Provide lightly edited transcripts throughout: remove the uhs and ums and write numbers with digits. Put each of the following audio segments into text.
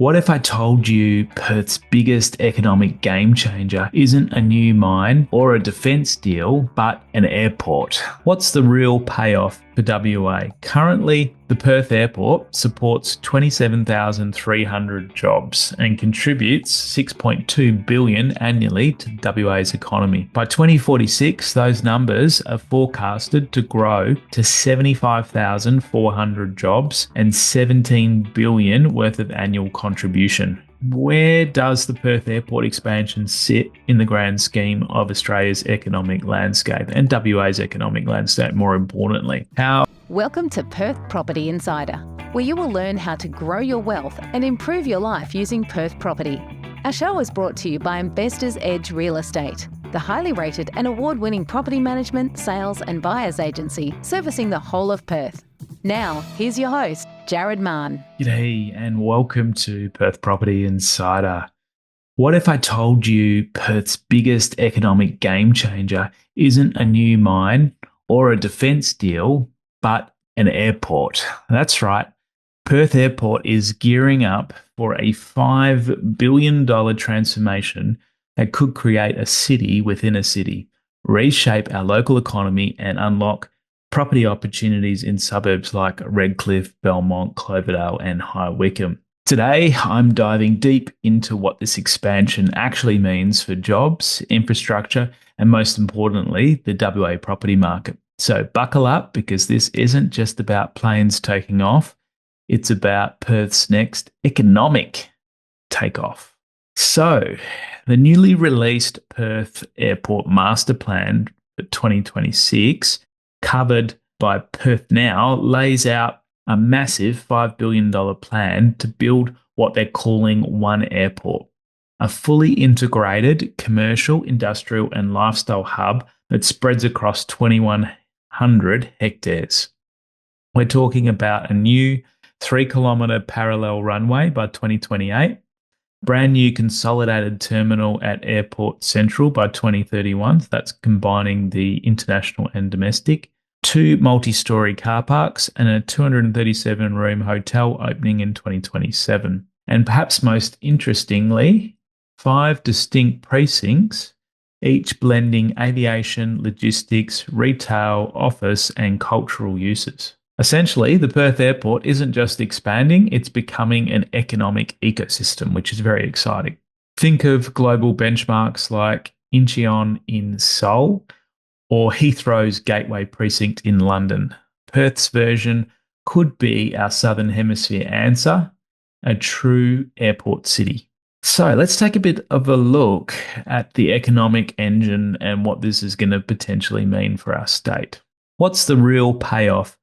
What if I told you Perth's biggest economic game changer isn't a new mine or a defence deal, but an airport? What's the real payoff for WA? Currently, the Perth airport supports 27,300 jobs and contributes 6.2 billion annually to WA's economy. By 2046, those numbers are forecasted to grow to 75,400 jobs and 17 billion worth of annual contribution. Where does the Perth airport expansion sit in the grand scheme of Australia's economic landscape and WA's economic landscape, more importantly? Welcome to Perth Property Insider, where you will learn how to grow your wealth and improve your life using Perth property. Our show is brought to you by Investors Edge Real Estate, the highly rated and award-winning property management, sales and buyers agency servicing the whole of Perth. Now, here's your host, Jared Mann. G'day and welcome to Perth Property Insider. What if I told you Perth's biggest economic game changer isn't a new mine or a defence deal, but an airport? That's right. Perth Airport is gearing up for a $5 billion transformation that could create a city within a city, reshape our local economy and unlock property opportunities in suburbs like Redcliffe, Belmont, Cloverdale and High Wycombe. Today, I'm diving deep into what this expansion actually means for jobs, infrastructure, and most importantly, the WA property market. So buckle up, because this isn't just about planes taking off, it's about Perth's next economic takeoff. So, the newly released Perth Airport Master Plan for 2026, covered by Perth Now, lays out a massive $5 billion plan to build what they're calling One Airport, a fully integrated commercial, industrial and lifestyle hub that spreads across 2,100 hectares. We're talking about a new 3-kilometre parallel runway by 2028, brand new consolidated terminal at Airport Central by 2031, so that's combining the international and domestic, 2 multi-storey car parks and a 237-room hotel opening in 2027. And perhaps most interestingly, 5 distinct precincts, each blending aviation, logistics, retail, office and cultural uses. Essentially, the Perth Airport isn't just expanding, it's becoming an economic ecosystem, which is very exciting. Think of global benchmarks like Incheon in Seoul or Heathrow's Gateway Precinct in London. Perth's version could be our Southern Hemisphere answer, a true airport city. So let's take a bit of a look at the economic engine and what this is going to potentially mean for our state. What's the real payoff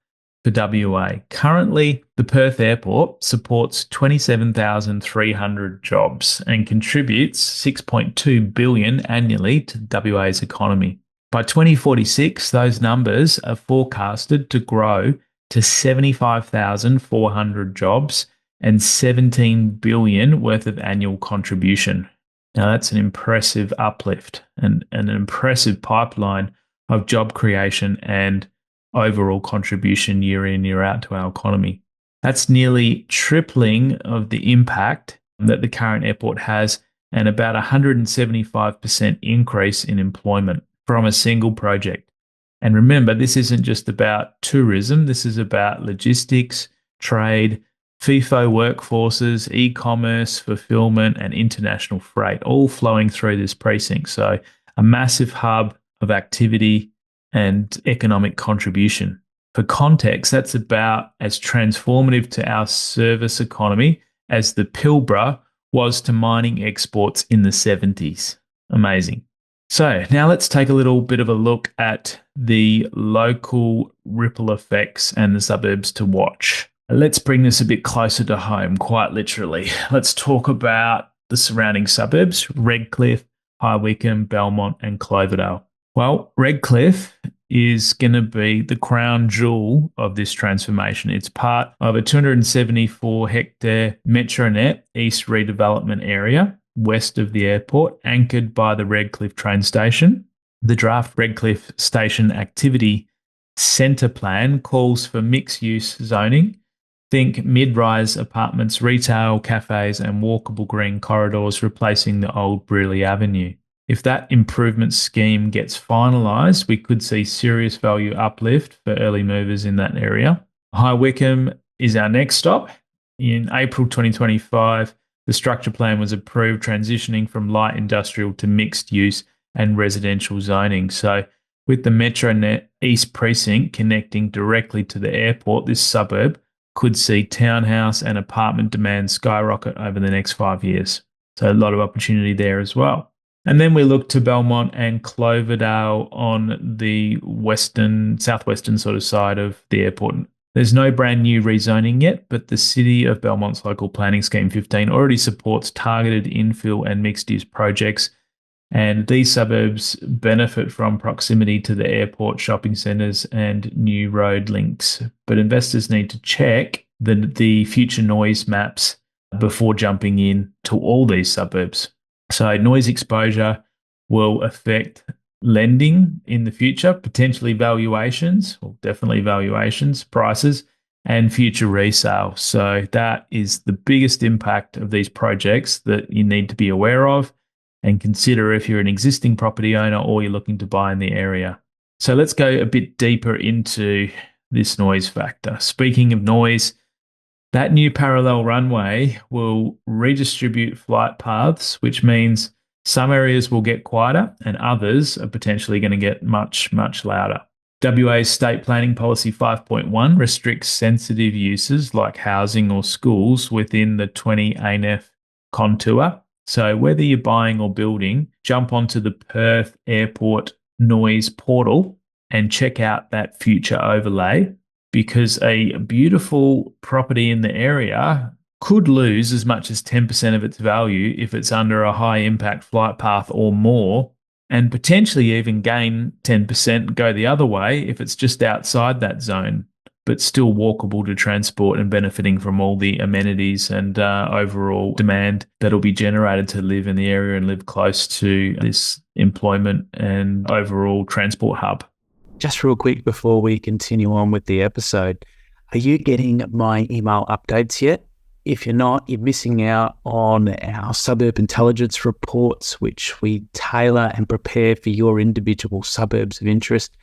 for WA? Currently, the Perth Airport supports 27,300 jobs and contributes 6.2 billion annually to WA's economy. By 2046, those numbers are forecasted to grow to 75,400 jobs and 17 billion worth of annual contribution. Now that's an impressive uplift and an impressive pipeline of job creation and overall contribution year in, year out to our economy. That's nearly tripling of the impact that the current airport has, and about 175% increase in employment from a single project. And remember, this isn't just about tourism, this is about logistics, trade, FIFO workforces, e-commerce, fulfillment and international freight, all flowing through this precinct. So a massive hub of activity and economic contribution. For context, that's about as transformative to our service economy as the Pilbara was to mining exports in the 70s. Amazing. So now let's take a little bit of a look at the local ripple effects and the suburbs to watch. Let's bring this a bit closer to home, quite literally. Let's talk about the surrounding suburbs, Redcliffe, High Wycombe, Belmont and Cloverdale. Well, Redcliffe is going to be the crown jewel of this transformation. It's part of a 274-hectare Metronet East redevelopment area west of the airport, anchored by the Redcliffe train station. The draft Redcliffe Station Activity Centre Plan calls for mixed-use zoning Think mid-rise apartments, retail, cafes, and walkable green corridors replacing the old Brearley Avenue. If that improvement scheme gets finalised, we could see serious value uplift for early movers in that area. High Wycombe is our next stop. In April 2025, the structure plan was approved, transitioning from light industrial to mixed use and residential zoning. So, with the MetroNet East Precinct connecting directly to the airport, this suburb could see townhouse and apartment demand skyrocket over the next 5 years. So, a lot of opportunity there as well. And then we look to Belmont and Cloverdale on the southwestern sort of side of the airport. There's no brand new rezoning yet, but the City of Belmont's local planning scheme 15 already supports targeted infill and mixed use projects. And these suburbs benefit from proximity to the airport, shopping centres, and new road links. But investors need to check the future noise maps before jumping in to all these suburbs. So noise exposure will affect lending in the future, potentially valuations, or definitely valuations, prices, and future resale. So that is the biggest impact of these projects that you need to be aware of and consider if you're an existing property owner or you're looking to buy in the area. So let's go a bit deeper into this noise factor. Speaking of noise, that new parallel runway will redistribute flight paths, which means some areas will get quieter and others are potentially going to get much, much louder. WA's State Planning Policy 5.1 restricts sensitive uses like housing or schools within the 20 ANF contour. So whether you're buying or building, jump onto the Perth Airport Noise portal and check out that future overlay, because a beautiful property in the area could lose as much as 10% of its value if it's under a high impact flight path or more, and potentially even gain 10% and go the other way if it's just outside that zone, but still walkable to transport and benefiting from all the amenities and overall demand that'll be generated to live in the area and live close to this employment and overall transport hub. Just real quick before we continue on with the episode, are you getting my email updates yet? If you're not, you're missing out on our suburb intelligence reports, which we tailor and prepare for your individual suburbs of interest,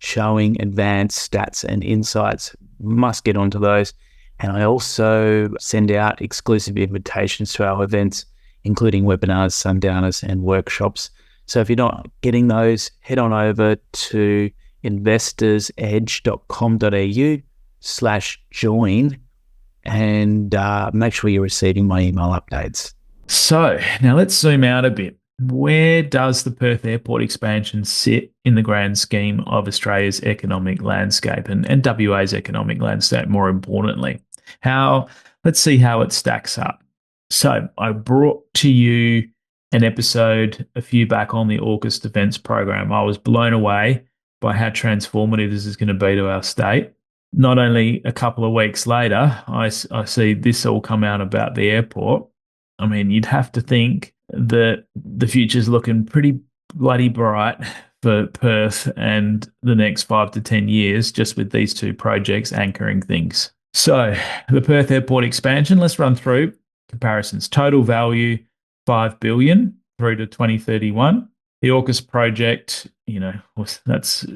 showing advanced stats and insights. Must get onto those. And I also send out exclusive invitations to our events, including webinars, sundowners, and workshops. So if you're not getting those, head on over to investorsedge.com.au/join and make sure you're receiving my email updates. So now let's zoom out a bit. Where does the Perth Airport expansion sit in the grand scheme of Australia's economic landscape and WA's economic landscape, more importantly? Let's see how it stacks up. So I brought to you an episode a few back on the AUKUS defence program. I was blown away by how transformative this is going to be to our state. Not only a couple of weeks later, I see this all come out about the airport. I mean, you'd have to think that the future's looking pretty bloody bright for Perth and the next 5 to 10 years, just with these two projects anchoring things. So the Perth Airport expansion, let's run through comparisons. Total value, $5 billion through to 2031. The AUKUS project, that's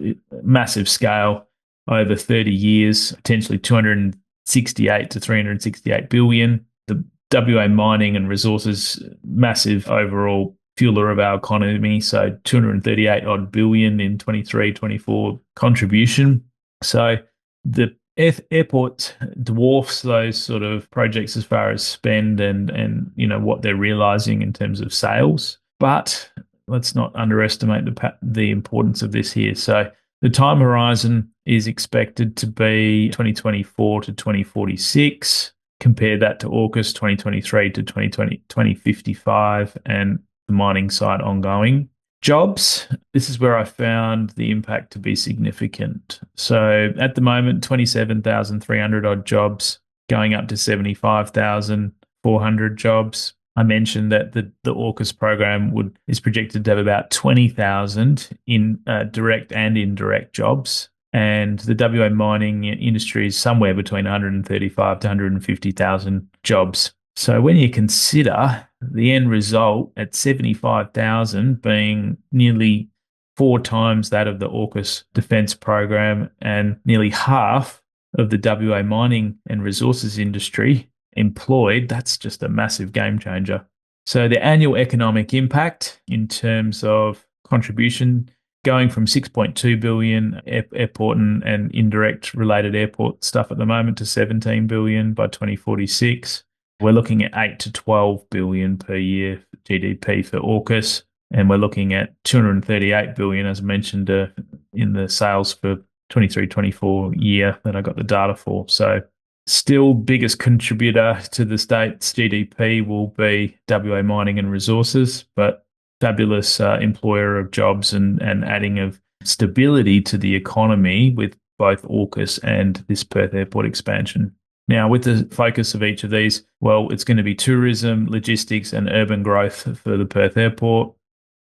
massive scale over 30 years, potentially 268 to 368 billion. The WA mining and resources, massive overall fueler of our economy. So 238 odd billion in 23-24 contribution. So the airport dwarfs those sort of projects as far as spend and what they're realizing in terms of sales. But let's not underestimate the importance of this here. So the time horizon is expected to be 2024 to 2046. Compare that to AUKUS 2023 to 2055 and the mining site ongoing. Jobs, this is where I found the impact to be significant. So at the moment, 27,300 odd jobs going up to 75,400 jobs. I mentioned that the AUKUS program is projected to have about 20,000 in direct and indirect jobs. And the WA mining industry is somewhere between 135 to 150,000 jobs. So when you consider the end result at 75,000 being nearly 4 times that of the AUKUS defence program and nearly half of the WA mining and resources industry employed, that's just a massive game changer. So the annual economic impact in terms of contribution going from 6.2 billion airport and indirect related airport stuff at the moment to 17 billion by 2046. We're looking at 8 to 12 billion per year GDP for AUKUS, and we're looking at 238 billion, as I mentioned, in the sales for 23-24 year that I got the data for. So still biggest contributor to the state's GDP will be WA mining and resources, but fabulous employer of jobs and adding of stability to the economy with both AUKUS and this Perth airport expansion. Now, with the focus of each of these, well, it's going to be tourism, logistics, and urban growth for the Perth airport.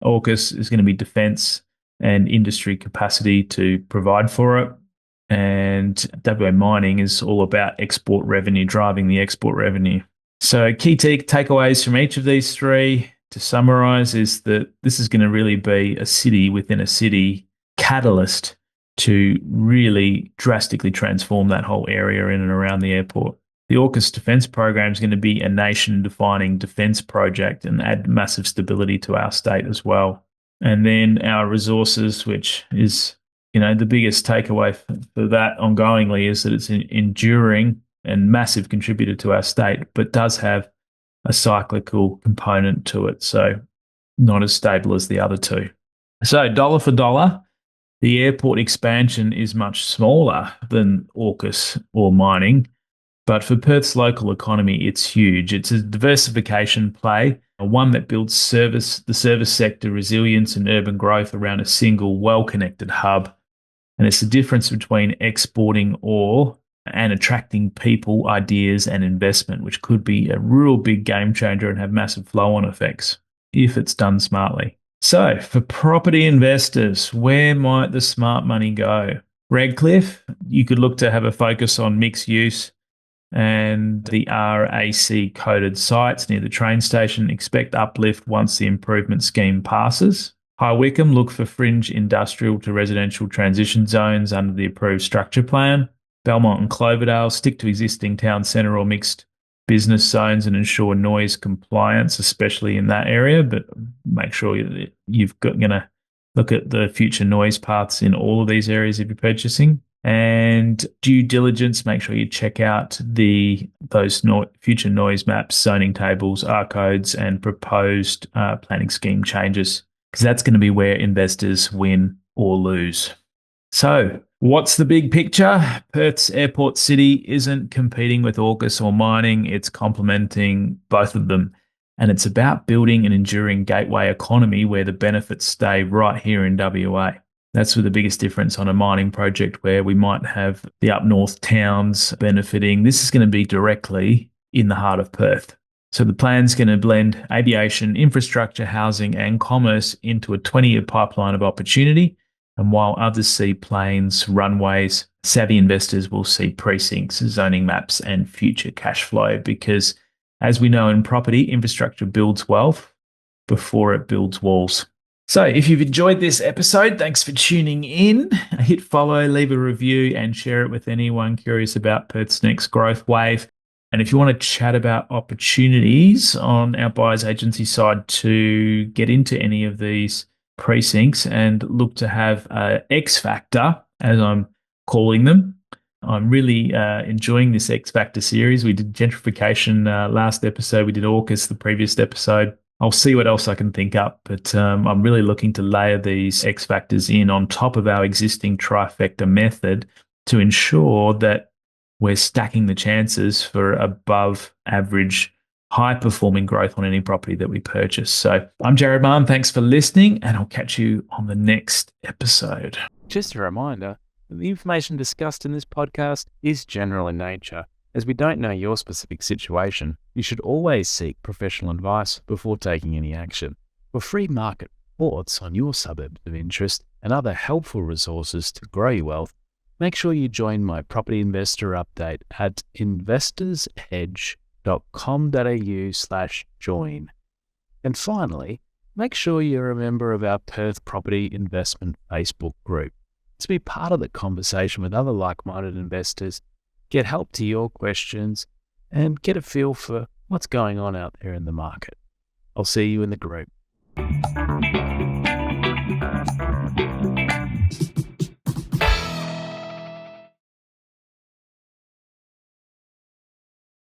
AUKUS is going to be defence and industry capacity to provide for it. And WA mining is all about export revenue, driving the export revenue. So key takeaways from each of these three, to summarize, is that this is going to really be a city within a city catalyst to really drastically transform that whole area in and around the airport. The AUKUS defence program is going to be a nation-defining defence project and add massive stability to our state as well. And then our resources, which is, the biggest takeaway for that ongoingly, is that it's an enduring and massive contributor to our state, but does have a cyclical component to it, so not as stable as the other two. So dollar for dollar, the airport expansion is much smaller than AUKUS or mining, but for Perth's local economy, it's huge. It's a diversification play, one that builds the service sector resilience and urban growth around a single, well-connected hub. And it's the difference between exporting ore and attracting people, ideas, and investment, which could be a real big game changer and have massive flow-on effects if it's done smartly. So, for property investors, where might the smart money go? Redcliffe, you could look to have a focus on mixed use and the RAC coded sites near the train station. Expect uplift once the improvement scheme passes. High Wycombe, look for fringe industrial to residential transition zones under the approved structure plan. Belmont and Cloverdale, stick to existing town centre or mixed business zones and ensure noise compliance, especially in that area, but make sure you've got going to look at the future noise paths in all of these areas if you're purchasing. And due diligence, make sure you check out those future noise maps, zoning tables, R codes, and proposed planning scheme changes, because that's going to be where investors win or lose. So, what's the big picture? Perth's airport city isn't competing with AUKUS or mining, it's complementing both of them. And it's about building an enduring gateway economy where the benefits stay right here in WA. That's the biggest difference on a mining project where we might have the up north towns benefiting. This is going to be directly in the heart of Perth. So the plan's going to blend aviation, infrastructure, housing, and commerce into a 20-year pipeline of opportunity. And while others see planes, runways, savvy investors will see precincts, zoning maps, and future cash flow, because as we know in property, infrastructure builds wealth before it builds walls. So if you've enjoyed this episode, thanks for tuning in. Hit follow, leave a review, and share it with anyone curious about Perth's next growth wave. And if you want to chat about opportunities on our buyer's agency side to get into any of these precincts and look to have X Factor, as I'm calling them, I'm really enjoying this X Factor series. We did gentrification last episode. We did AUKUS the previous episode. I'll see what else I can think up, but I'm really looking to layer these X Factors in on top of our existing trifecta method to ensure that we're stacking the chances for above average, high performing growth on any property that we purchase. So I'm Jared Mann. Thanks for listening, and I'll catch you on the next episode. Just a reminder, the information discussed in this podcast is general in nature. As we don't know your specific situation, you should always seek professional advice before taking any action. For free market reports on your suburbs of interest and other helpful resources to grow your wealth, make sure you join my property investor update at investorsedge.com.au/join. And finally, make sure you're a member of our Perth Property Investment Facebook group to be part of the conversation with other like-minded investors, get help to your questions, and get a feel for what's going on out there in the market. I'll see you in the group.